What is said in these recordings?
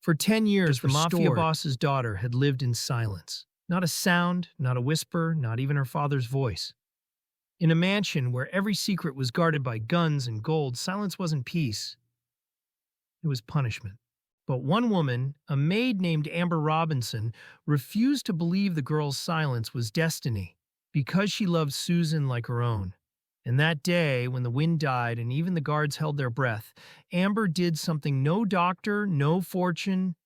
For 10 years, the mafia restored. boss's daughter had lived in silence. Not a sound, not a whisper, not even her father's voice. In a mansion where every secret was guarded by guns and gold, silence wasn't peace, it was punishment. But one woman, a maid named Amber Robinson, refused to believe the girl's silence was destiny because she loved Susan like her own. And that day, when the wind died and even the guards held their breath, Amber did something no doctor, no fortune,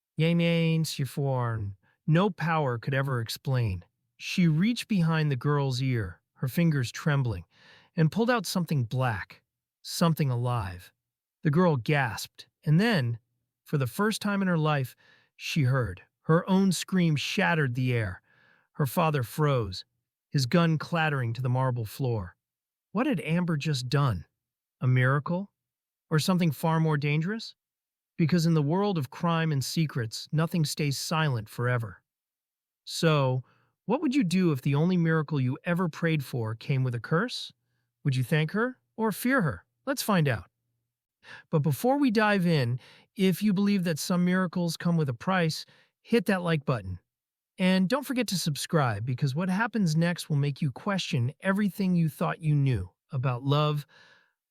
no power could ever explain. She reached behind the girl's ear, her fingers trembling, and pulled out something black, something alive. The girl gasped, and then, for the first time in her life, she heard. Her own scream shattered the air. Her father froze, his gun clattering to the marble floor. What had Amber just done? A miracle? Or something far more dangerous? Because in the world of crime and secrets, nothing stays silent forever. So, what would you do if the only miracle you ever prayed for came with a curse? Would you thank her or fear her? Let's find out. But before we dive in, if you believe that some miracles come with a price, hit that like button. And don't forget to subscribe, because what happens next will make you question everything you thought you knew about love,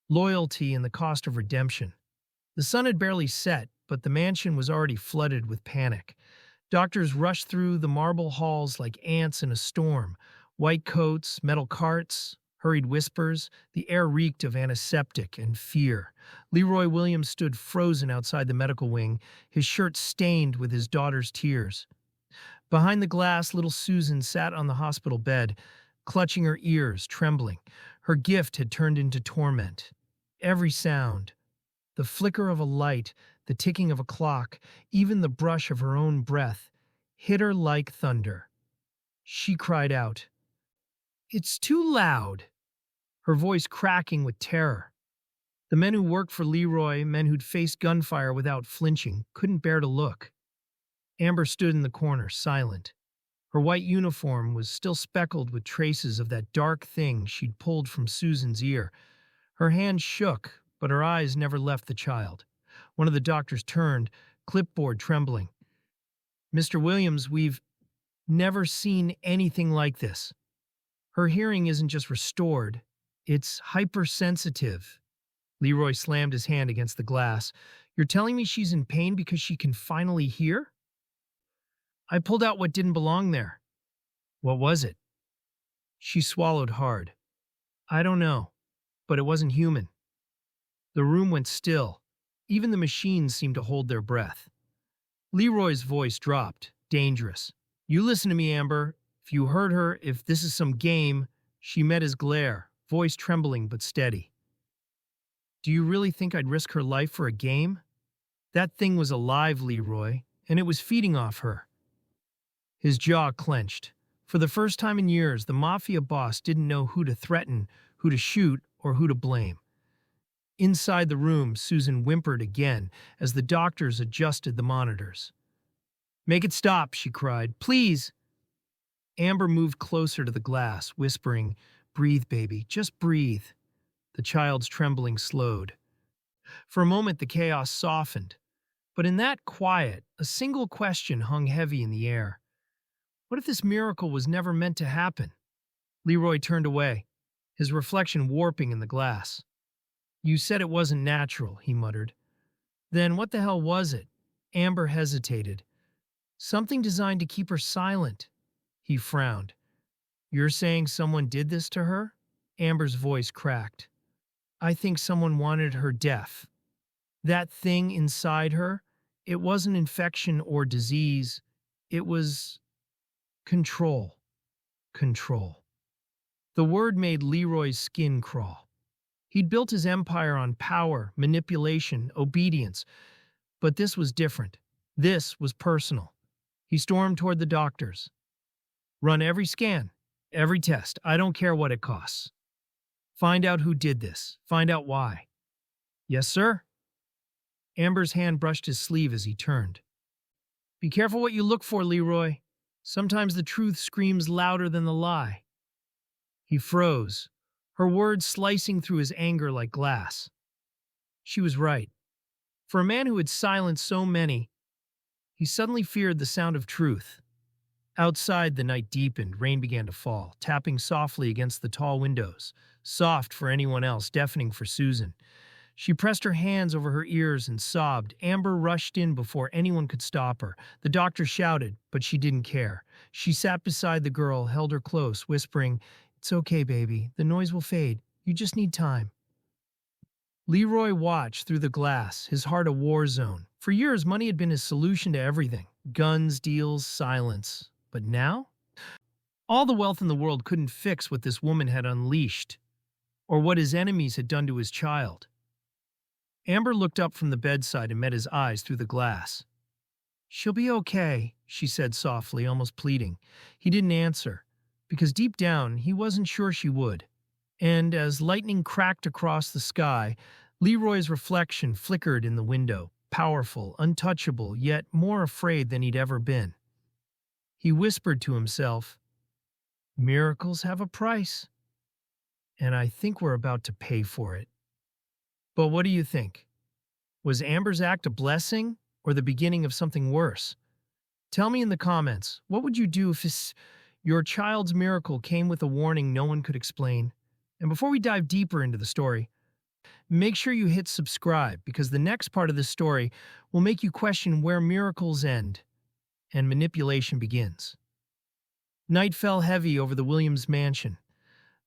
loyalty, and the cost of redemption. The sun had barely set, but the mansion was already flooded with panic. Doctors rushed through the marble halls like ants in a storm. White coats, metal carts, hurried whispers. The air reeked of antiseptic and fear. Leroy Williams stood frozen outside the medical wing, his shirt stained with his daughter's tears. Behind the glass, little Susan sat on the hospital bed, clutching her ears, trembling. Her gift had turned into torment. Every sound, the flicker of a light, the ticking of a clock, even the brush of her own breath, hit her like thunder. She cried out, "It's too loud," her voice cracking with terror. The men who worked for Leroy, men who'd faced gunfire without flinching, couldn't bear to look. Amber stood in the corner, silent. Her white uniform was still speckled with traces of that dark thing she'd pulled from Susan's ear. Her hand shook, but her eyes never left the child. One of the doctors turned, clipboard trembling. "Mr. Williams, we've never seen anything like this. Her hearing isn't just restored, it's hypersensitive." Leroy slammed his hand against the glass. "You're telling me she's in pain because she can finally hear?" "I pulled out what didn't belong there." "What was it?" She swallowed hard. "I don't know, but it wasn't human." The room went still. Even the machines seemed to hold their breath. Leroy's voice dropped, dangerous. "You listen to me, Amber. If you hurt her, if this is some game." She met his glare, voice trembling but steady. "Do you really think I'd risk her life for a game? That thing was alive, Leroy, and it was feeding off her." His jaw clenched. For the first time in years, the Mafia boss didn't know who to threaten, who to shoot, or who to blame. Inside the room, Susan whimpered again as the doctors adjusted the monitors. "Make it stop," she cried. "Please." Amber moved closer to the glass, whispering, "Breathe, baby, just breathe." The child's trembling slowed. For a moment, the chaos softened. But in that quiet, a single question hung heavy in the air. What if this miracle was never meant to happen? Leroy turned away, his reflection warping in the glass. "You said it wasn't natural," he muttered. "Then what the hell was it?" Amber hesitated. "Something designed to keep her silent." He frowned. "You're saying someone did this to her?" Amber's voice cracked. "I think someone wanted her deaf. That thing inside her, it wasn't infection or disease. It was control. Control." The word made Leroy's skin crawl. He'd built his empire on power, manipulation, obedience. But this was different. This was personal. He stormed toward the doctors. "Run every scan, every test. I don't care what it costs. Find out who did this. Find out why." "Yes, sir." Amber's hand brushed his sleeve as he turned. "Be careful what you look for, Leroy. Sometimes the truth screams louder than the lie." He froze, her words slicing through his anger like glass. She was right. For a man who had silenced so many, He suddenly feared the sound of truth. Outside, the night deepened, rain began to fall, tapping softly against the tall windows, soft for anyone else, deafening for Susan. She pressed her hands over her ears and sobbed. Amber rushed in before anyone could stop her. The doctor shouted, but she didn't care. She sat beside the girl, held her close, whispering, "It's okay, baby. The noise will fade. You just need time." Leroy watched through the glass, his heart a war zone. For years, money had been his solution to everything. Guns, deals, silence. But now? All the wealth in the world couldn't fix what this woman had unleashed, or what his enemies had done to his child. Amber looked up from the bedside and met his eyes through the glass. "She'll be okay," she said softly, almost pleading. He didn't answer, because deep down he wasn't sure she would. And as lightning cracked across the sky, Leroy's reflection flickered in the window, powerful, untouchable, yet more afraid than he'd ever been. He whispered to himself, "Miracles have a price, and I think we're about to pay for it." But what do you think? Was Amber's act a blessing or the beginning of something worse? Tell me in the comments, what would you do if your child's miracle came with a warning no one could explain? And before we dive deeper into the story, make sure you hit subscribe because the next part of this story will make you question where miracles end and manipulation begins. Night fell heavy over the Williams mansion.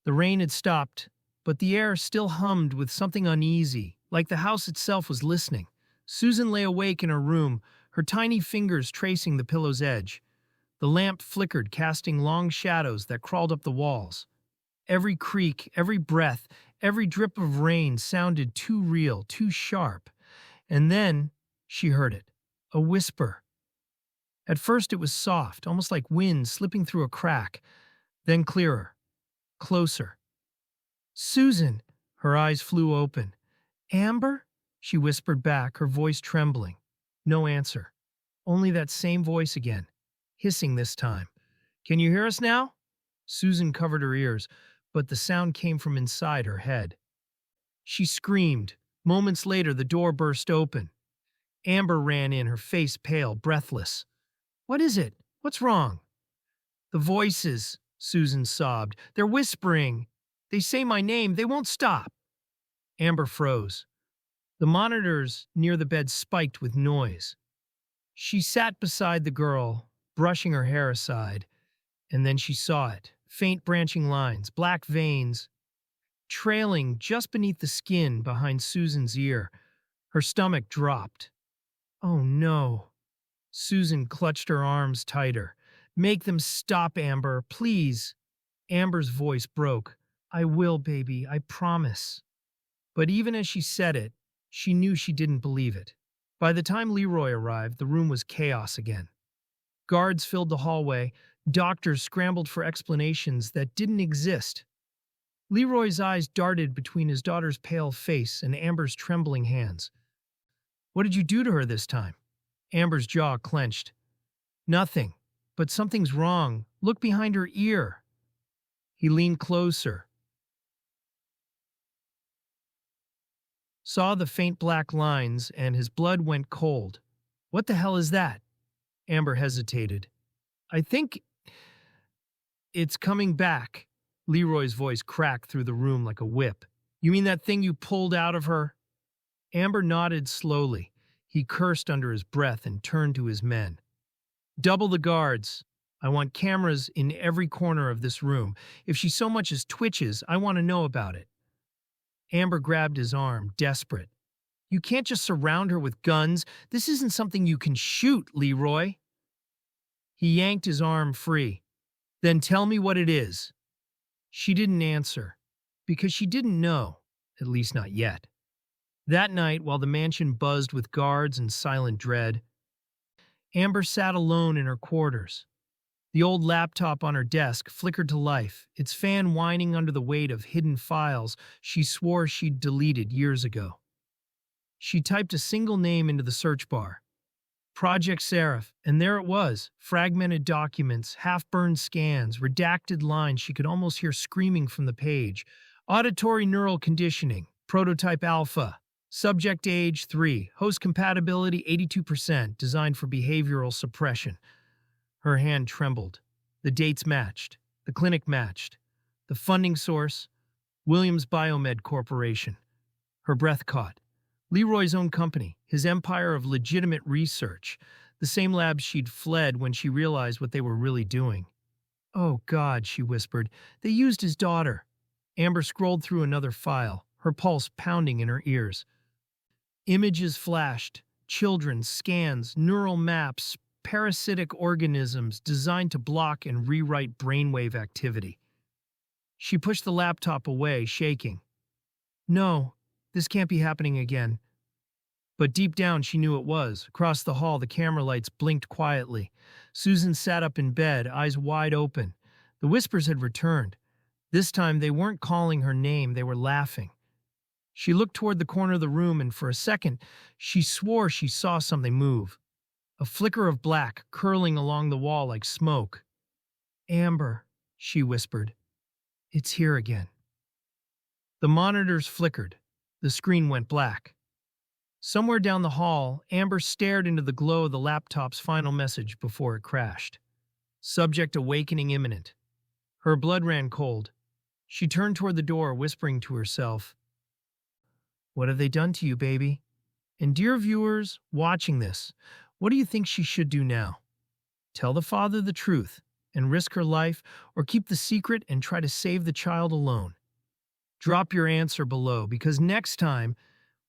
The rain had stopped, but the air still hummed with something uneasy, like the house itself was listening. Susan lay awake in her room, her tiny fingers tracing the pillow's edge. The lamp flickered, casting long shadows that crawled up the walls. Every creak, every breath, every drip of rain sounded too real, too sharp. And then she heard it, a whisper. At first it was soft, almost like wind slipping through a crack, then clearer, closer. "Susan!" Her eyes flew open. "Amber?" she whispered back, her voice trembling. No answer. Only that same voice again, hissing this time. "Can you hear us now?" Susan covered her ears, but the sound came from inside her head. She screamed. Moments later, the door burst open. Amber ran in, her face pale, breathless. "What is it? What's wrong?" "The voices," Susan sobbed. "They're whispering. They say my name. They won't stop." Amber froze. The monitors near the bed spiked with noise. She sat beside the girl, brushing her hair aside, and then she saw it. Faint branching lines, black veins, trailing just beneath the skin behind Susan's ear. Her stomach dropped. "Oh no." Susan clutched her arms tighter. "Make them stop, Amber, please." Amber's voice broke. "I will, baby, I promise." But even as she said it, she knew she didn't believe it. By the time Leroy arrived, the room was chaos again. Guards filled the hallway. Doctors scrambled for explanations that didn't exist. Leroy's eyes darted between his daughter's pale face and Amber's trembling hands. "What did you do to her this time?" Amber's jaw clenched. "Nothing, but something's wrong. Look behind her ear." He leaned closer, saw the faint black lines, and his blood went cold. "What the hell is that?" Amber hesitated. "I think it's coming back." Leroy's voice cracked through the room like a whip. "You mean that thing you pulled out of her?" Amber nodded slowly. He cursed under his breath and turned to his men. "Double the guards. I want cameras in every corner of this room. If she so much as twitches, I want to know about it." Amber grabbed his arm, desperate. "You can't just surround her with guns. This isn't something you can shoot, Leroy." He yanked his arm free. "Then tell me what it is." She didn't answer, because she didn't know, at least not yet. That night, while the mansion buzzed with guards and silent dread, Amber sat alone in her quarters. The old laptop on her desk flickered to life, its fan whining under the weight of hidden files she swore she'd deleted years ago. She typed a single name into the search bar. Project Seraph, and there it was, fragmented documents, half-burned scans, redacted lines she could almost hear screaming from the page. Auditory neural conditioning, prototype alpha, Subject age 3. Host compatibility 82%. Designed for behavioral suppression. Her hand trembled. The dates matched. The clinic matched. The funding source, Williams Biomed Corporation. Her breath caught. Leroy's own company, his empire of legitimate research. The same lab she'd fled when she realized what they were really doing. "Oh, God," she whispered. "They used his daughter." Amber scrolled through another file, her pulse pounding in her ears. Images flashed. Children, scans, neural maps, parasitic organisms designed to block and rewrite brainwave activity. She pushed the laptop away, shaking. No, this can't be happening again. But deep down she knew it was. Across the hall, the camera lights blinked quietly. Susan sat up in bed, eyes wide open. The whispers had returned. This time they weren't calling her name, they were laughing. She looked toward the corner of the room, and for a second she swore she saw something move. A flicker of black curling along the wall like smoke. "Amber," she whispered. "It's here again." The monitors flickered. The screen went black. Somewhere down the hall, Amber stared into the glow of the laptop's final message before it crashed. Subject awakening imminent. Her blood ran cold. She turned toward the door, whispering to herself, "What have they done to you, baby?" And dear viewers watching this, what do you think she should do now? Tell the father the truth and risk her life, or keep the secret and try to save the child alone? Drop your answer below, because next time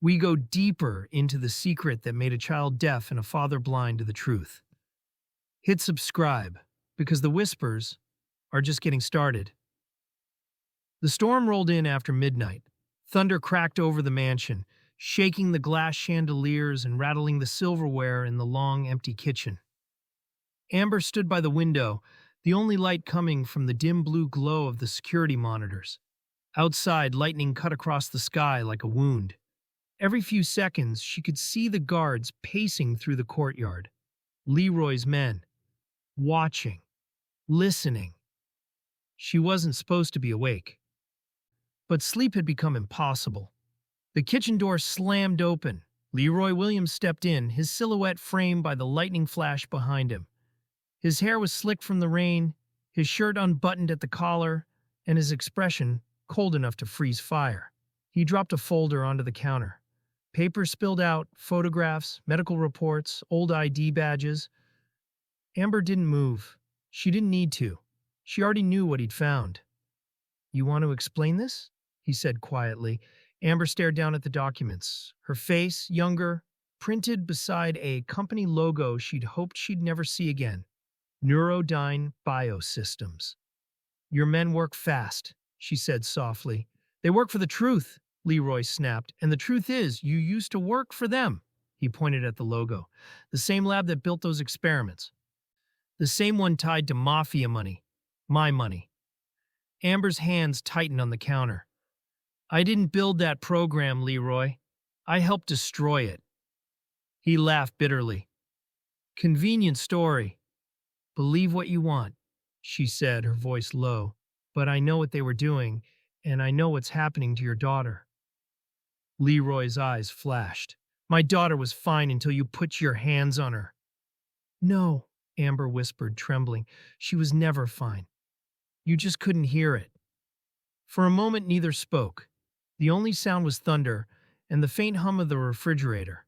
we go deeper into the secret that made a child deaf and a father blind to the truth. Hit subscribe, because the whispers are just getting started. The storm rolled in after midnight. Thunder cracked over the mansion, shaking the glass chandeliers and rattling the silverware in the long, empty kitchen. Amber stood by the window, the only light coming from the dim blue glow of the security monitors. Outside, lightning cut across the sky like a wound. Every few seconds, she could see the guards pacing through the courtyard. Leroy's men. Watching. Listening. She wasn't supposed to be awake. But sleep had become impossible. The kitchen door slammed open. Leroy Williams stepped in, his silhouette framed by the lightning flash behind him. His hair was slick from the rain, his shirt unbuttoned at the collar, and his expression cold enough to freeze fire. He dropped a folder onto the counter. Papers spilled out, photographs, medical reports, old ID badges. Amber didn't move. She didn't need to. She already knew what he'd found. "You want to explain this?" he said quietly. Amber stared down at the documents. Her face, younger, printed beside a company logo she'd hoped she'd never see again. Neurodyne Biosystems. "Your men work fast," she said softly. "They work for the truth," Leroy snapped. "And the truth is, you used to work for them." He pointed at the logo. "The same lab that built those experiments. The same one tied to Mafia money. My money." Amber's hands tightened on the counter. "I didn't build that program, Leroy. I helped destroy it." He laughed bitterly. "Convenient story. Believe what you want," she said, her voice low. "But I know what they were doing, and I know what's happening to your daughter." Leroy's eyes flashed. "My daughter was fine until you put your hands on her." "No," Amber whispered, trembling. "She was never fine. You just couldn't hear it." For a moment, neither spoke. The only sound was thunder and the faint hum of the refrigerator.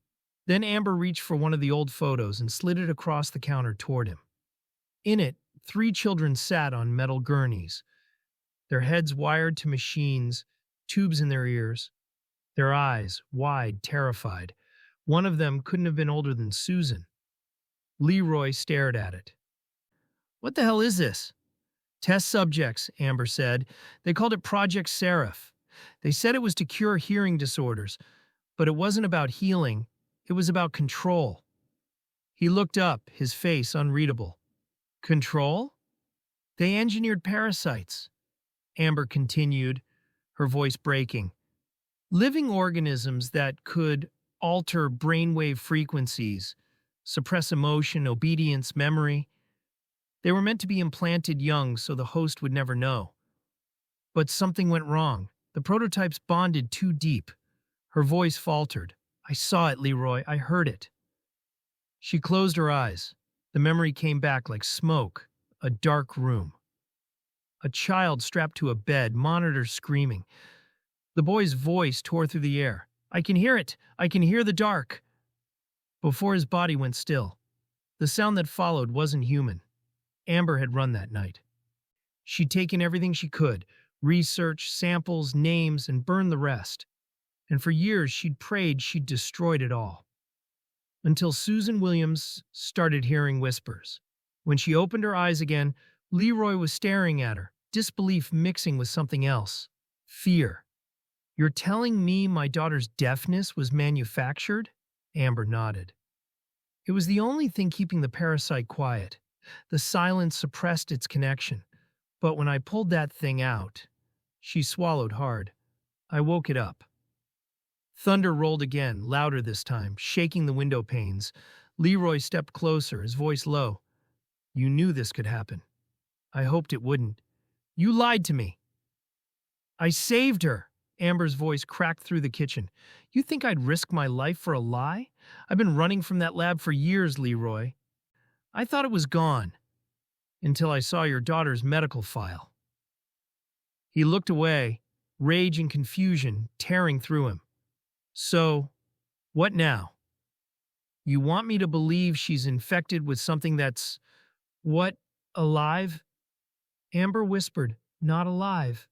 Then Amber reached for one of the old photos and slid it across the counter toward him. In it, 3 children sat on metal gurneys, their heads wired to machines, tubes in their ears, their eyes wide, terrified. One of them couldn't have been older than Susan. Leroy stared at it. "What the hell is this?" "Test subjects," Amber said. "They called it Project Seraph. They said it was to cure hearing disorders, but it wasn't about healing. It was about control." He looked up, his face unreadable. "Control? They engineered parasites," Amber continued, her voice breaking. "Living organisms that could alter brainwave frequencies, suppress emotion, obedience, memory. They were meant to be implanted young so the host would never know. But something went wrong. The prototypes bonded too deep. Her voice faltered. I saw it, Leroy. I heard it. She closed her eyes. The memory came back like smoke. A dark room. A child strapped to a bed, monitor screaming. The boy's voice tore through the air. I can hear it. I can hear the dark. Before his body went still, the sound that followed wasn't human. Amber had run that night. She'd taken everything she could, research, samples, names, and burned the rest. And for years she'd prayed she'd destroyed it all. Until Susan Williams started hearing whispers. When she opened her eyes again, Leroy was staring at her, disbelief mixing with something else. Fear. You're telling me my daughter's deafness was manufactured? Amber nodded. It was the only thing keeping the parasite quiet. The silence suppressed its connection. But when I pulled that thing out, she swallowed hard. I woke it up. Thunder rolled again, louder this time, shaking the window panes. Leroy stepped closer, his voice low. You knew this could happen. I hoped it wouldn't. You lied to me. I saved her. Amber's voice cracked through the kitchen. You think I'd risk my life for a lie? I've been running from that lab for years, Leroy. I thought it was gone. Until I saw your daughter's medical file. He looked away, rage and confusion tearing through him. So, what now? You want me to believe she's infected with something that's, what, alive? Amber whispered, not alive.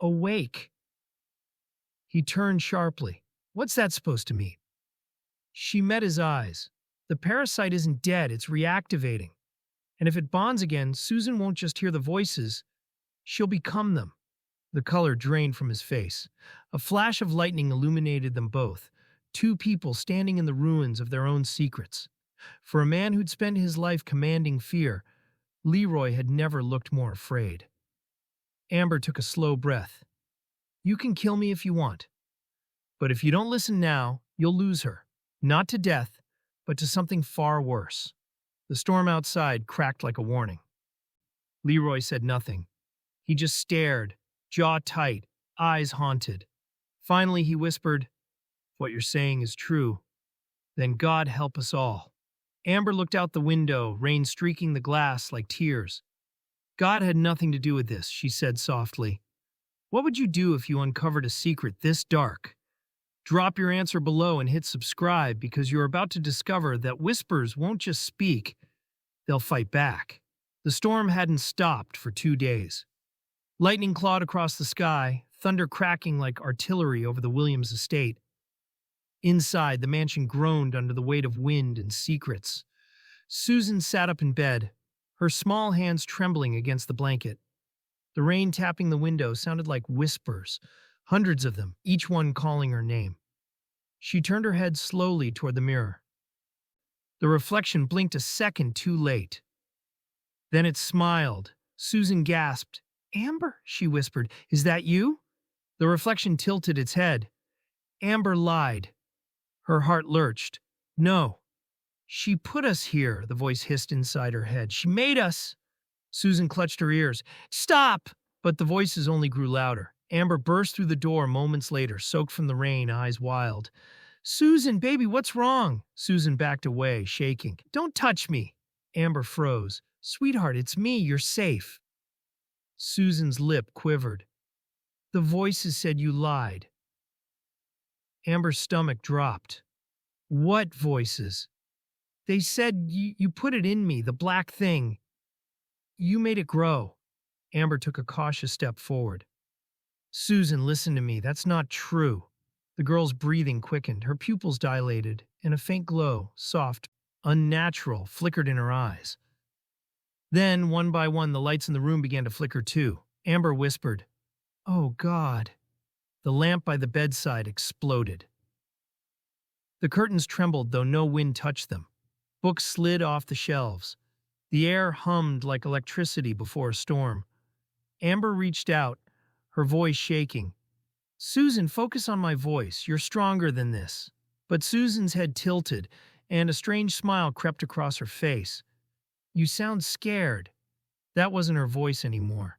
Awake. He turned sharply. What's that supposed to mean? She met his eyes. The parasite isn't dead, it's reactivating. And if it bonds again, Susan won't just hear the voices, she'll become them. The color drained from his face. A flash of lightning illuminated them both, two people standing in the ruins of their own secrets. For a man who'd spent his life commanding fear, Leroy had never looked more afraid. Amber took a slow breath. You can kill me if you want. But if you don't listen now, you'll lose her. Not to death, but to something far worse. The storm outside cracked like a warning. Leroy said nothing. He just stared, jaw tight, eyes haunted. Finally, he whispered, what you're saying is true. Then God help us all. Amber looked out the window, rain streaking the glass like tears. God had nothing to do with this, she said softly. What would you do if you uncovered a secret this dark? Drop your answer below and hit subscribe because you're about to discover that whispers won't just speak, they'll fight back. The storm hadn't stopped for 2 days. Lightning clawed across the sky, thunder cracking like artillery over the Williams estate. Inside, the mansion groaned under the weight of wind and secrets. Susan sat up in bed, her small hands trembling against the blanket. The rain tapping the window sounded like whispers, hundreds of them, each one calling her name. She turned her head slowly toward the mirror. The reflection blinked a second too late. Then it smiled. Susan gasped. Amber, she whispered, is that you? The reflection tilted its head. Amber lied. Her heart lurched. No. She put us here, the voice hissed inside her head. She made us. Susan clutched her ears. Stop! But the voices only grew louder. Amber burst through the door moments later, soaked from the rain, eyes wild. Susan, baby, what's wrong? Susan backed away, shaking. Don't touch me. Amber froze. Sweetheart, it's me. You're safe. Susan's lip quivered. The voices said you lied. Amber's stomach dropped. What voices? They said you put it in me, the black thing. You made it grow. Amber took a cautious step forward. Susan, listen to me. That's not true. The girl's breathing quickened, her pupils dilated, and a faint glow, soft, unnatural, flickered in her eyes. Then, one by one, the lights in the room began to flicker too. Amber whispered, Oh, God. The lamp by the bedside exploded. The curtains trembled, though no wind touched them. Books slid off the shelves. The air hummed like electricity before a storm. Amber reached out, her voice shaking. Susan, focus on my voice. You're stronger than this. But Susan's head tilted, and a strange smile crept across her face. You sound scared. That wasn't her voice anymore.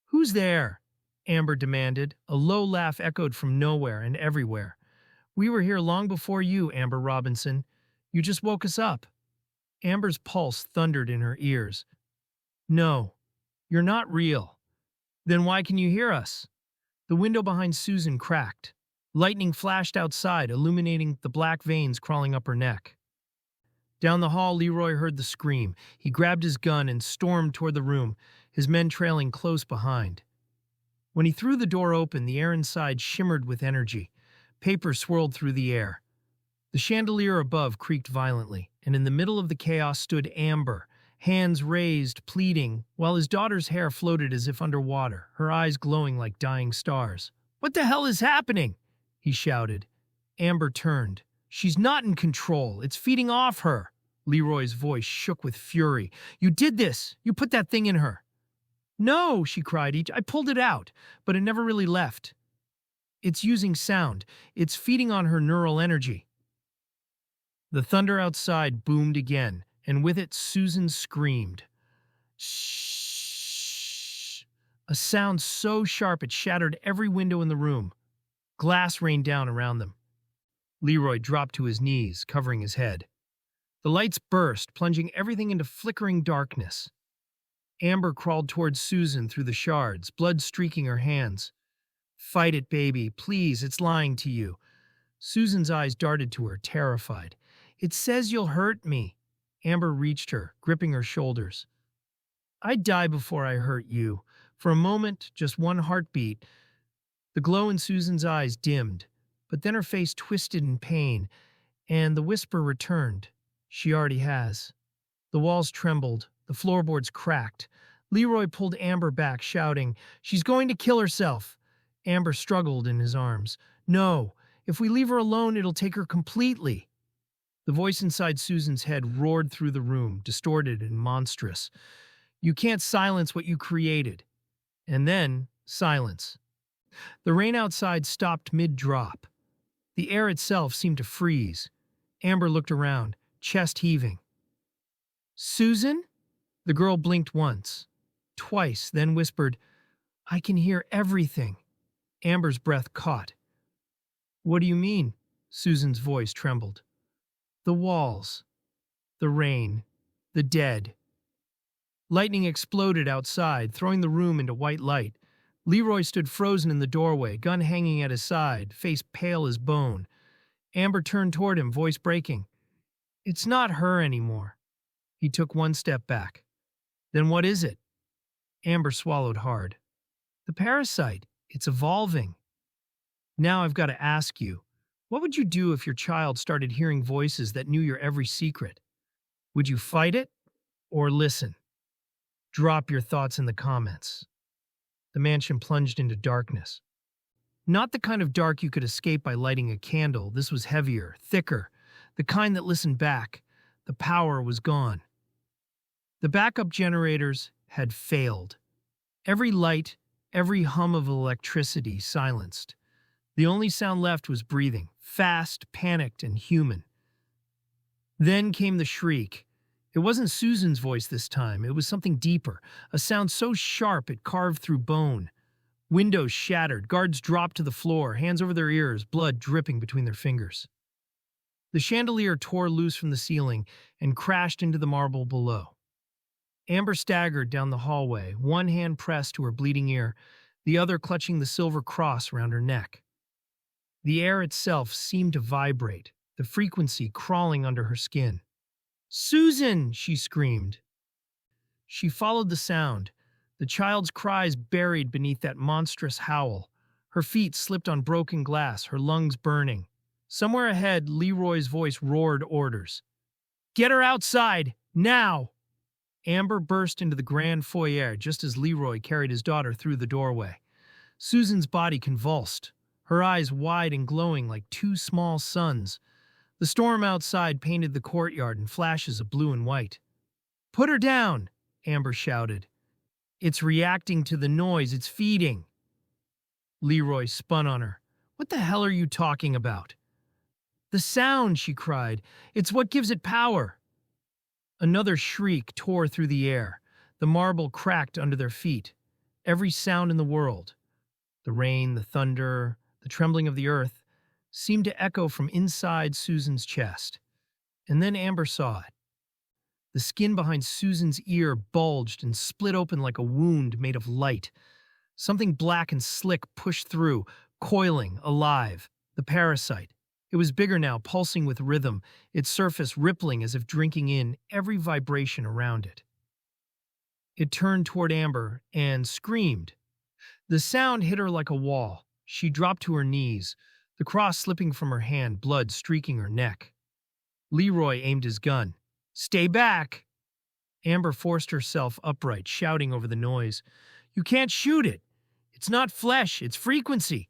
Who's there? Amber demanded. A low laugh echoed from nowhere and everywhere. We were here long before you, Amber Robinson. You just woke us up. Amber's pulse thundered in her ears. No, you're not real. Then why can you hear us? The window behind Susan cracked. Lightning flashed outside, illuminating the black veins crawling up her neck. Down the hall, Leroy heard the scream. He grabbed his gun and stormed toward the room, his men trailing close behind. When he threw the door open, the air inside shimmered with energy. Paper swirled through the air. The chandelier above creaked violently, and in the middle of the chaos stood Amber, hands raised, pleading, while his daughter's hair floated as if underwater, her eyes glowing like dying stars. "What the hell is happening?" he shouted. Amber turned. "She's not in control. It's feeding off her." Leroy's voice shook with fury. "You did this. You put that thing in her." "No," she cried. "I pulled it out, but it never really left. It's using sound. It's feeding on her neural energy." The thunder outside boomed again, and with it Susan screamed. "Shh!" A sound so sharp it shattered every window in the room. Glass rained down around them. Leroy dropped to his knees, covering his head. The lights burst, plunging everything into flickering darkness. Amber crawled towards Susan through the shards, blood streaking her hands. "Fight it, baby. Please, it's lying to you." Susan's eyes darted to her, terrified. "It says you'll hurt me." Amber reached her, gripping her shoulders. "I'd die before I hurt you." For a moment, just one heartbeat. The glow in Susan's eyes dimmed, but then her face twisted in pain, and the whisper returned. "She already has." The walls trembled, the floorboards cracked. Leroy pulled Amber back, shouting, "She's going to kill herself." Amber struggled in his arms. "No, if we leave her alone, it'll take her completely." The voice inside Susan's head roared through the room, distorted and monstrous. "You can't silence what you created." And then, silence. The rain outside stopped mid-drop. The air itself seemed to freeze. Amber looked around, chest heaving. "Susan?" The girl blinked once, twice, then whispered, "I can hear everything." Amber's breath caught. "What do you mean?" Susan's voice trembled. "The walls, the rain, the dead." Lightning exploded outside, throwing the room into white light. Leroy stood frozen in the doorway, gun hanging at his side, face pale as bone. Amber turned toward him, voice breaking. "It's not her anymore." He took one step back. "Then what is it?" Amber swallowed hard. "The parasite. It's evolving." "Now I've got to ask you, what would you do if your child started hearing voices that knew your every secret? Would you fight it or listen? Drop your thoughts in the comments." The mansion plunged into darkness. Not the kind of dark you could escape by lighting a candle. This was heavier, thicker, the kind that listened back. The power was gone. The backup generators had failed. Every light, every hum of electricity silenced. The only sound left was breathing, fast, panicked, and human. Then came the shriek. It wasn't Susan's voice this time. It was something deeper, a sound so sharp it carved through bone. Windows shattered, guards dropped to the floor, hands over their ears, blood dripping between their fingers. The chandelier tore loose from the ceiling and crashed into the marble below. Amber staggered down the hallway, one hand pressed to her bleeding ear, the other clutching the silver cross around her neck. The air itself seemed to vibrate, the frequency crawling under her skin. "Susan!" she screamed. She followed the sound, the child's cries buried beneath that monstrous howl. Her feet slipped on broken glass, her lungs burning. Somewhere ahead, Leroy's voice roared orders. "Get her outside! Now!" Amber burst into the grand foyer just as Leroy carried his daughter through the doorway. Susan's body convulsed, her eyes wide and glowing like two small suns. The storm outside painted the courtyard in flashes of blue and white. "Put her down!" Amber shouted. "It's reacting to the noise. It's feeding." Leroy spun on her. "What the hell are you talking about?" "The sound," she cried. "It's what gives it power." Another shriek tore through the air. The marble cracked under their feet. Every sound in the world, the rain, the thunder, the trembling of the earth, seemed to echo from inside Susan's chest. And then Amber saw it. The skin behind Susan's ear bulged and split open like a wound made of light. Something black and slick pushed through, coiling, alive. The parasite. It was bigger now, pulsing with rhythm, its surface rippling as if drinking in every vibration around it. It turned toward Amber and screamed. The sound hit her like a wall. She dropped to her knees, the cross slipping from her hand, blood streaking her neck. Leroy aimed his gun. "Stay back!" Amber forced herself upright, shouting over the noise. "You can't shoot it! It's not flesh, it's frequency!"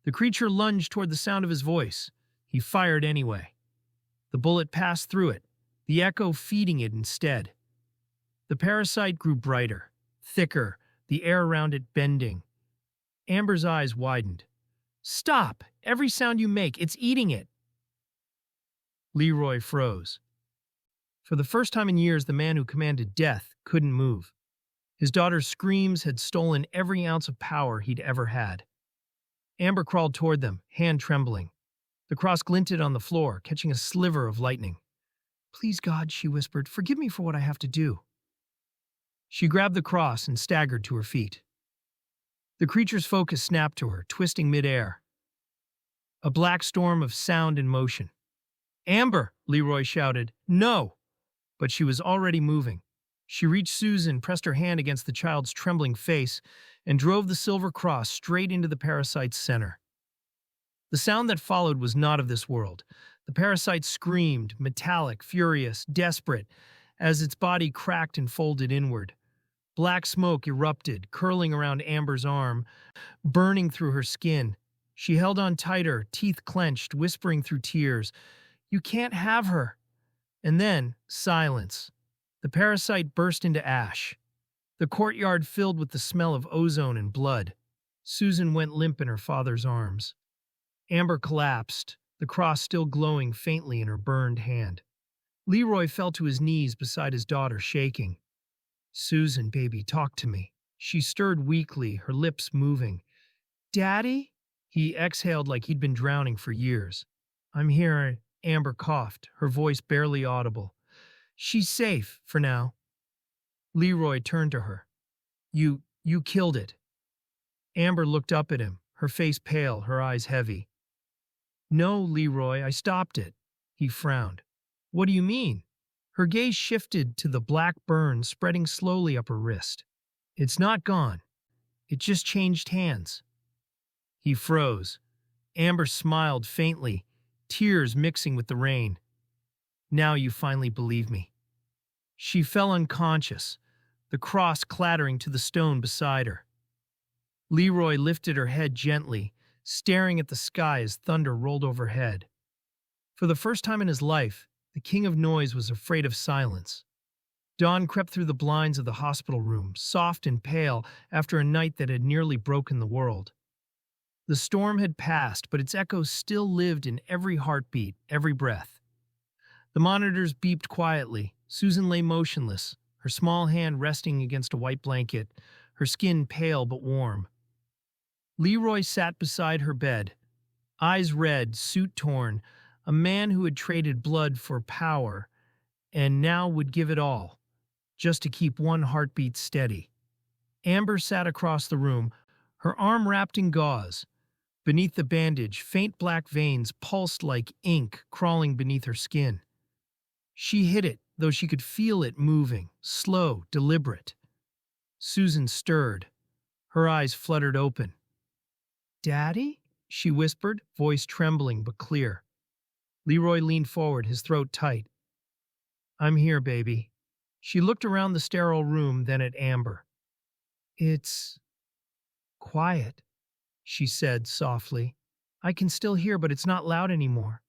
The creature lunged toward the sound of his voice. He fired anyway. The bullet passed through it, the echo feeding it instead. The parasite grew brighter, thicker, the air around it bending. Amber's eyes widened. "Stop! Every sound you make, it's eating it!" Leroy froze. For the first time in years, the man who commanded death couldn't move. His daughter's screams had stolen every ounce of power he'd ever had. Amber crawled toward them, hand trembling. The cross glinted on the floor, catching a sliver of lightning. "Please, God," she whispered, "forgive me for what I have to do." She grabbed the cross and staggered to her feet. The creature's focus snapped to her, twisting midair. A black storm of sound and motion. "Amber!" Leroy shouted. "No!" But she was already moving. She reached Susan, pressed her hand against the child's trembling face, and drove the silver cross straight into the parasite's center. The sound that followed was not of this world. The parasite screamed, metallic, furious, desperate, as its body cracked and folded inward. Black smoke erupted, curling around Amber's arm, burning through her skin. She held on tighter, teeth clenched, whispering through tears, "You can't have her." And then, silence. The parasite burst into ash. The courtyard filled with the smell of ozone and blood. Susan went limp in her father's arms. Amber collapsed, the cross still glowing faintly in her burned hand. Leroy fell to his knees beside his daughter, shaking. "Susan, baby, talk to me." She stirred weakly, her lips moving. "Daddy?" He exhaled like he'd been drowning for years. "I'm here," Amber coughed, her voice barely audible. "She's safe, for now." Leroy turned to her. You killed it." Amber looked up at him, her face pale, her eyes heavy. "No, Leroy, I stopped it." He frowned. "What do you mean?" Her gaze shifted to the black burn spreading slowly up her wrist. "It's not gone. It just changed hands." He froze. Amber smiled faintly, tears mixing with the rain. "Now you finally believe me." She fell unconscious, the cross clattering to the stone beside her. Leroy lifted her head gently, staring at the sky as thunder rolled overhead. For the first time in his life, the king of noise was afraid of silence. Dawn crept through the blinds of the hospital room, soft and pale after a night that had nearly broken the world. The storm had passed, but its echoes still lived in every heartbeat, every breath. The monitors beeped quietly. Susan lay motionless, her small hand resting against a white blanket, her skin pale but warm. Leroy sat beside her bed, eyes red, suit torn, a man who had traded blood for power, and now would give it all, just to keep one heartbeat steady. Amber sat across the room, her arm wrapped in gauze. Beneath the bandage, faint black veins pulsed like ink crawling beneath her skin. She hid it, though she could feel it moving, slow, deliberate. Susan stirred. Her eyes fluttered open. "Daddy?" she whispered, voice trembling but clear. Leroy leaned forward, his throat tight. "I'm here, baby." She looked around the sterile room, then at Amber. "It's quiet," she said softly. "I can still hear, but it's not loud anymore."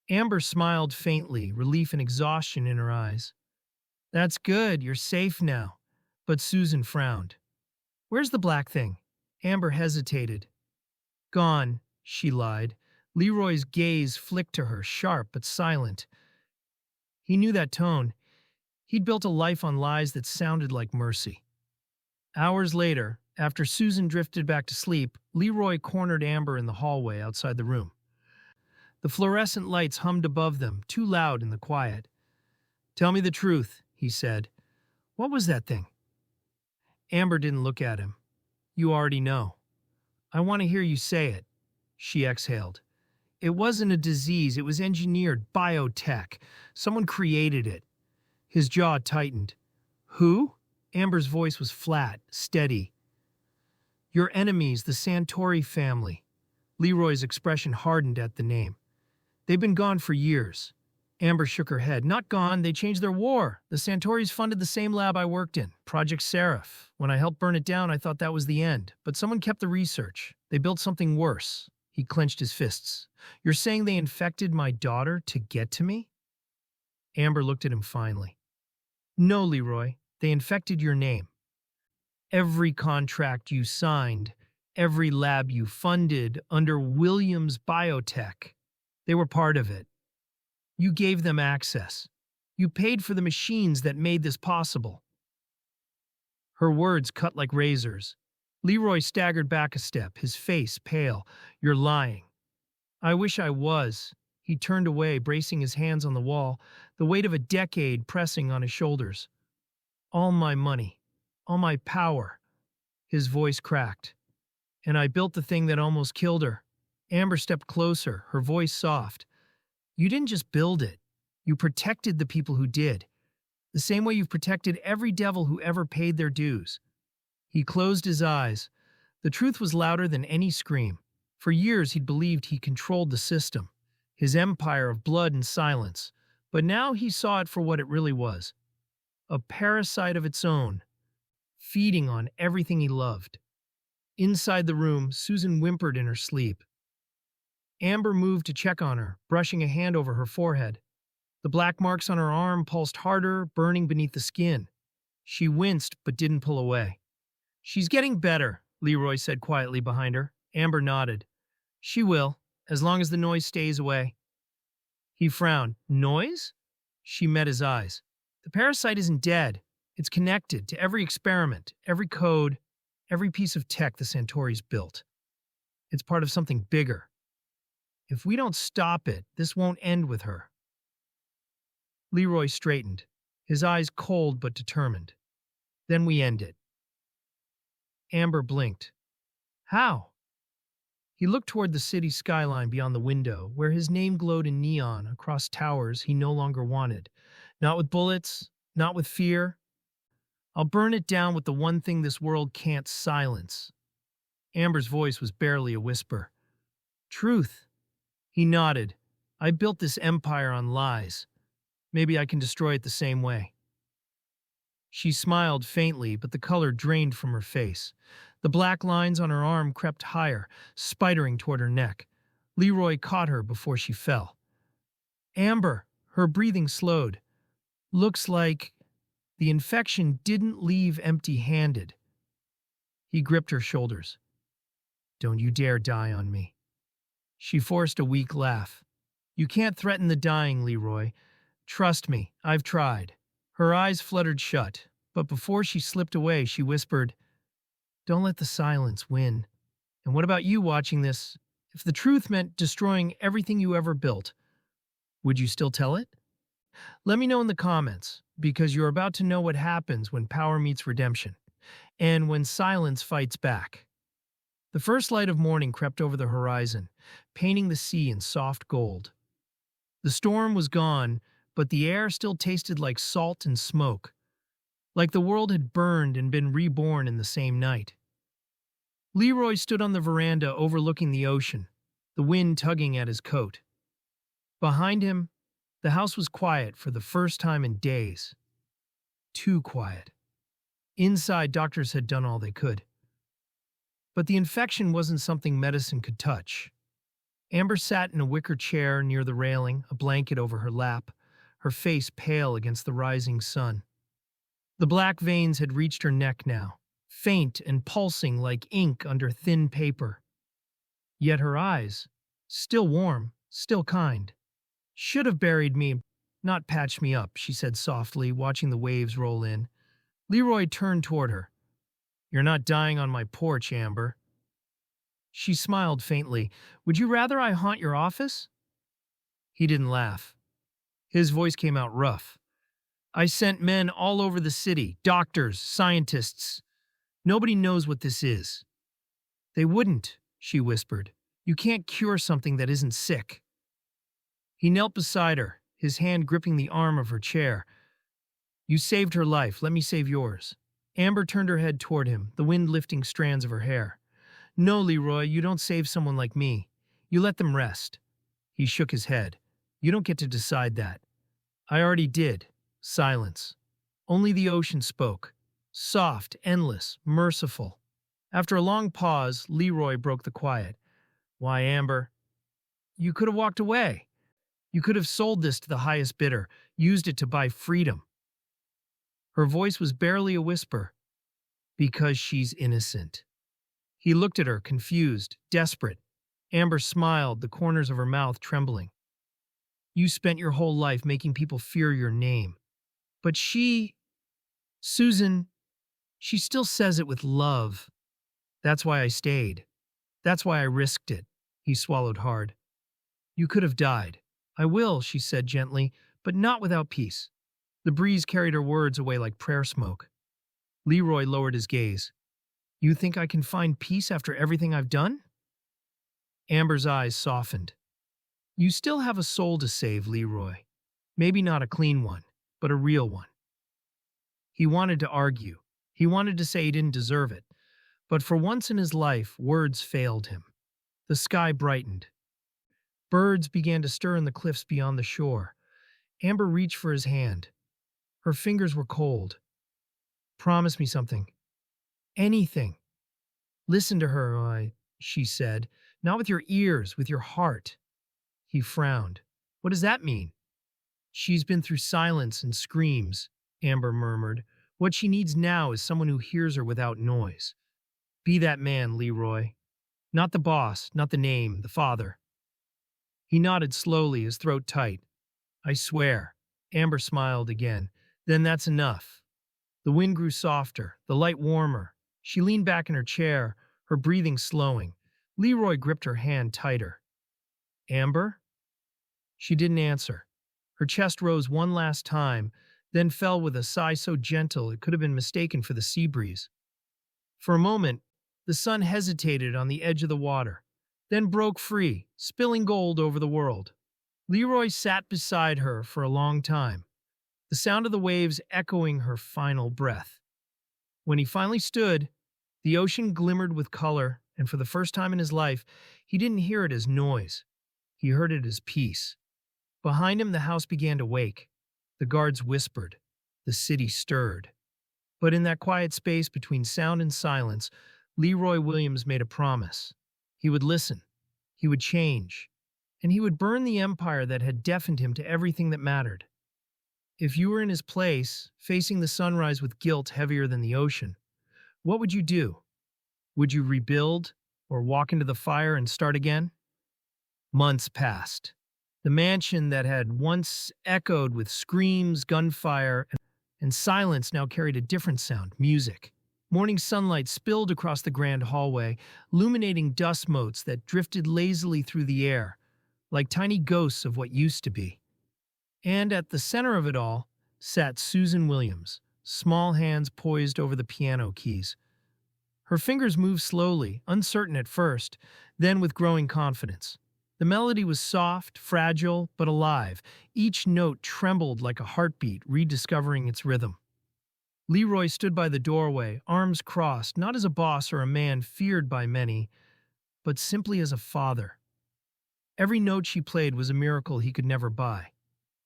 Amber smiled faintly, relief and exhaustion in her eyes. "That's good, you're safe now." But Susan frowned. "Where's the black thing?" Amber hesitated. "Gone," she lied. Leroy's gaze flicked to her, sharp but silent. He knew that tone. He'd built a life on lies that sounded like mercy. Hours later, After Susan drifted back to sleep, Leroy cornered Amber in the hallway outside the room. The fluorescent lights hummed above them, too loud in the quiet. "Tell me the truth," he said. "What was that thing?" Amber didn't look at him. "You already know." "I want to hear you say it," she exhaled. "It wasn't a disease, it was engineered, biotech. Someone created it." His jaw tightened. "Who?" Amber's voice was flat, steady. "Your enemies, the Santori family." Leroy's expression hardened at the name. "They've been gone for years." Amber shook her head. "Not gone, they changed their war. The Santoris funded the same lab I worked in, Project Seraph. When I helped burn it down, I thought that was the end. But someone kept the research. They built something worse." He clenched his fists. "You're saying they infected my daughter to get to me?" Amber looked at him finally. "No, Leroy. They infected your name. Every contract you signed, every lab you funded under Williams Biotech, they were part of it. You gave them access. You paid for the machines that made this possible." Her words cut like razors. Leroy staggered back a step, his face pale. "You're lying." "I wish I was." He turned away, bracing his hands on the wall, the weight of a decade pressing on his shoulders. "All my money, all my power." His voice cracked. "And I built the thing that almost killed her." Amber stepped closer, her voice soft. "You didn't just build it. You protected the people who did. The same way you've protected every devil who ever paid their dues." He closed his eyes. The truth was louder than any scream. For years he'd believed he controlled the system, his empire of blood and silence. But now he saw it for what it really was. A parasite of its own, feeding on everything he loved. Inside the room, Susan whimpered in her sleep. Amber moved to check on her, brushing a hand over her forehead. The black marks on her arm pulsed harder, burning beneath the skin. She winced but didn't pull away. "She's getting better," Leroy said quietly behind her. Amber nodded. "She will, as long as the noise stays away." He frowned. "Noise?" She met his eyes. "The parasite isn't dead. It's connected to every experiment, every code, every piece of tech the Santoris built. It's part of something bigger. If we don't stop it, this won't end with her." Leroy straightened, his eyes cold but determined. "Then we end it." Amber blinked. "How?" He looked toward the city skyline beyond the window, where his name glowed in neon across towers he no longer wanted. "Not with bullets, not with fear. I'll burn it down with the one thing this world can't silence." Amber's voice was barely a whisper. "Truth." He nodded. "I built this empire on lies. Maybe I can destroy it the same way." She smiled faintly, but the color drained from her face. The black lines on her arm crept higher, spidering toward her neck. Leroy caught her before she fell. "Amber," her breathing slowed. "Looks like the infection didn't leave empty-handed." He gripped her shoulders. "Don't you dare die on me." She forced a weak laugh. "You can't threaten the dying, Leroy. Trust me, I've tried." Her eyes fluttered shut, but before she slipped away, she whispered, "Don't let the silence win. And what about you watching this? If the truth meant destroying everything you ever built, would you still tell it? Let me know in the comments, because you're about to know what happens when power meets redemption, and when silence fights back." The first light of morning crept over the horizon, painting the sea in soft gold. The storm was gone, but the air still tasted like salt and smoke, like the world had burned and been reborn in the same night. Leroy stood on the veranda overlooking the ocean, the wind tugging at his coat. Behind him, the house was quiet for the first time in days. Too quiet. Inside, doctors had done all they could. But the infection wasn't something medicine could touch. Amber sat in a wicker chair near the railing, a blanket over her lap, her face pale against the rising sun. The black veins had reached her neck now, faint and pulsing like ink under thin paper. Yet her eyes, still warm, still kind. "Should have buried me, not patched me up," she said softly, watching the waves roll in. Leroy turned toward her. You're not dying on my porch, Amber. She smiled faintly. Would you rather I haunt your office? He didn't laugh. His voice came out rough. I sent men all over the city, doctors, scientists. Nobody knows what this is. They wouldn't, she whispered. You can't cure something that isn't sick. He knelt beside her, his hand gripping the arm of her chair. You saved her life, let me save yours. Amber turned her head toward him, the wind lifting strands of her hair. No, Leroy, you don't save someone like me. You let them rest. He shook his head. You don't get to decide that. I already did. Silence. Only the ocean spoke. Soft, endless, merciful. After a long pause, Leroy broke the quiet. Why, Amber? You could have walked away. You could have sold this to the highest bidder, used it to buy freedom. Her voice was barely a whisper. Because she's innocent. He looked at her, confused, desperate. Amber smiled, the corners of her mouth trembling. You spent your whole life making people fear your name. But Susan, she still says it with love. That's why I stayed. That's why I risked it. He swallowed hard. You could have died. I will, she said gently, but not without peace. The breeze carried her words away like prayer smoke. Leroy lowered his gaze. You think I can find peace after everything I've done? Amber's eyes softened. You still have a soul to save, Leroy. Maybe not a clean one, but a real one. He wanted to argue. He wanted to say he didn't deserve it. But for once in his life, words failed him. The sky brightened. Birds began to stir in the cliffs beyond the shore. Amber reached for his hand. Her fingers were cold. Promise me something. Anything. Listen to her, she said. Not with your ears, with your heart. He frowned. What does that mean? She's been through silence and screams, Amber murmured. What she needs now is someone who hears her without noise. Be that man, Leroy. Not the boss, not the name, the father. He nodded slowly, his throat tight. I swear. Amber smiled again. Then that's enough. The wind grew softer, the light warmer. She leaned back in her chair, her breathing slowing. Leroy gripped her hand tighter. Amber? She didn't answer. Her chest rose one last time, then fell with a sigh so gentle it could have been mistaken for the sea breeze. For a moment, the sun hesitated on the edge of the water, then broke free, spilling gold over the world. Leroy sat beside her for a long time, the sound of the waves echoing her final breath. When he finally stood, the ocean glimmered with color, and for the first time in his life, he didn't hear it as noise. He heard it as peace. Behind him, the house began to wake. The guards whispered. The city stirred. But in that quiet space between sound and silence, Leroy Williams made a promise. He would listen. He would change. And he would burn the empire that had deafened him to everything that mattered. If you were in his place, facing the sunrise with guilt heavier than the ocean, what would you do? Would you rebuild or walk into the fire and start again? Months passed. The mansion that had once echoed with screams, gunfire, and silence now carried a different sound, music. Morning sunlight spilled across the grand hallway, illuminating dust motes that drifted lazily through the air, like tiny ghosts of what used to be. And at the center of it all sat Susan Williams, small hands poised over the piano keys. Her fingers moved slowly, uncertain at first, then with growing confidence. The melody was soft, fragile, but alive. Each note trembled like a heartbeat, rediscovering its rhythm. Leroy stood by the doorway, arms crossed, not as a boss or a man feared by many, but simply as a father. Every note she played was a miracle he could never buy.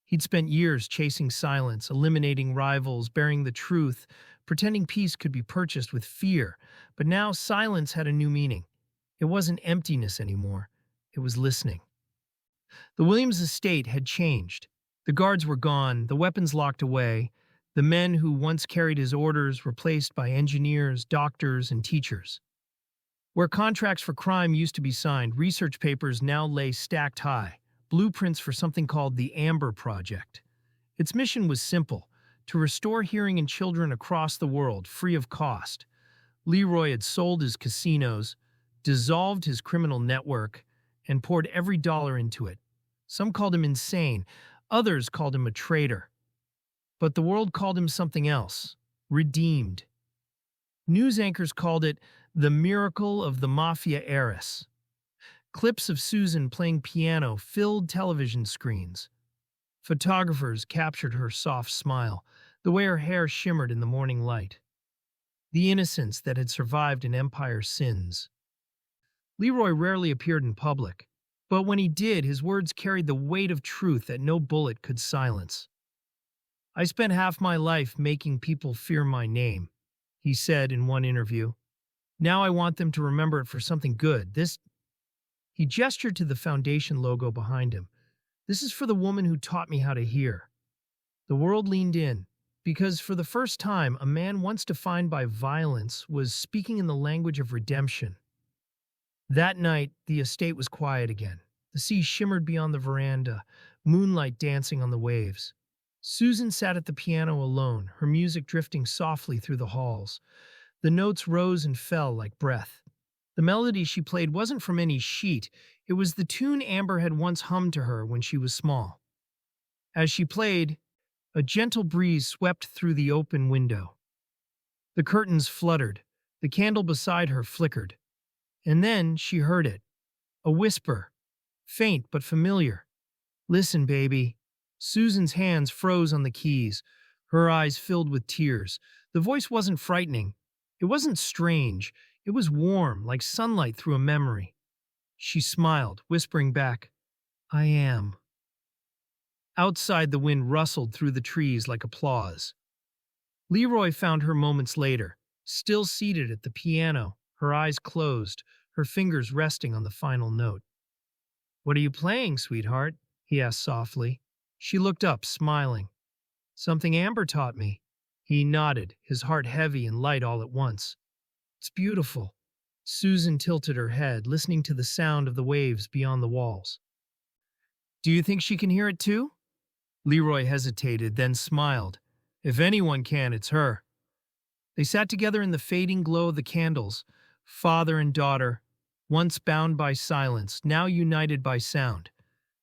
He'd spent years chasing silence, eliminating rivals, bearing the truth, pretending peace could be purchased with fear. But now silence had a new meaning. It wasn't emptiness anymore. It was listening. The Williams estate had changed. The guards were gone, the weapons locked away, the men who once carried his orders replaced by engineers, doctors, and teachers. Where contracts for crime used to be signed, research papers now lay stacked high, blueprints for something called the Amber Project. Its mission was simple: to restore hearing in children across the world, free of cost. Leroy had sold his casinos, dissolved his criminal network, and poured every dollar into it. Some called him insane, others called him a traitor. But the world called him something else: redeemed. News anchors called it the miracle of the Mafia heiress. Clips of Susan playing piano filled television screens. Photographers captured her soft smile, the way her hair shimmered in the morning light. The innocence that had survived an empire's sins. Leroy rarely appeared in public, but when he did, his words carried the weight of truth that no bullet could silence. "I spent half my life making people fear my name," he said in one interview. "Now I want them to remember it for something good. This..." He gestured to the foundation logo behind him. "This is for the woman who taught me how to hear." The world leaned in, because for the first time, a man once defined by violence was speaking in the language of redemption. That night, the estate was quiet again. The sea shimmered beyond the veranda, moonlight dancing on the waves. Susan sat at the piano alone, her music drifting softly through the halls. The notes rose and fell like breath. The melody she played wasn't from any sheet, it was the tune Amber had once hummed to her when she was small. As she played, a gentle breeze swept through the open window. The curtains fluttered, the candle beside her flickered. And then she heard it, a whisper, faint but familiar. "Listen, baby." Susan's hands froze on the keys, her eyes filled with tears. The voice wasn't frightening. It wasn't strange. It was warm, like sunlight through a memory. She smiled, whispering back, "I am." Outside, the wind rustled through the trees like applause. Leroy found her moments later, still seated at the piano, her eyes closed, her fingers resting on the final note. "What are you playing, sweetheart?" he asked softly. She looked up, smiling. "Something Amber taught me." He nodded, his heart heavy and light all at once. "It's beautiful." Susan tilted her head, listening to the sound of the waves beyond the walls. "Do you think she can hear it too?" Leroy hesitated, then smiled. "If anyone can, it's her." They sat together in the fading glow of the candles, father and daughter, once bound by silence, now united by sound.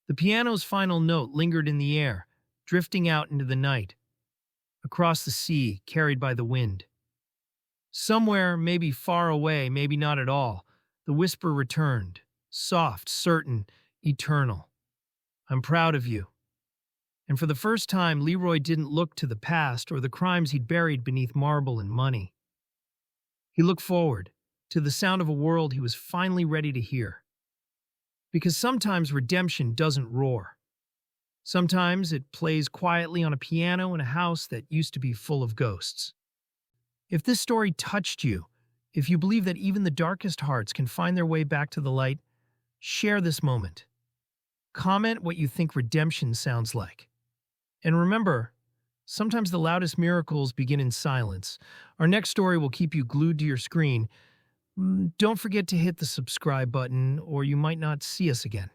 The piano's final note lingered in the air, drifting out into the night, across the sea, carried by the wind. Somewhere, maybe far away, maybe not at all, the whisper returned, soft, certain, eternal. "I'm proud of you." And for the first time, Leroy didn't look to the past or the crimes he'd buried beneath marble and money. He looked forward, to the sound of a world he was finally ready to hear. Because sometimes redemption doesn't roar. Sometimes it plays quietly on a piano in a house that used to be full of ghosts. If this story touched you, if you believe that even the darkest hearts can find their way back to the light, share this moment. Comment what you think redemption sounds like. And remember, sometimes the loudest miracles begin in silence. Our next story will keep you glued to your screen. Don't forget to hit the subscribe button, or you might not see us again.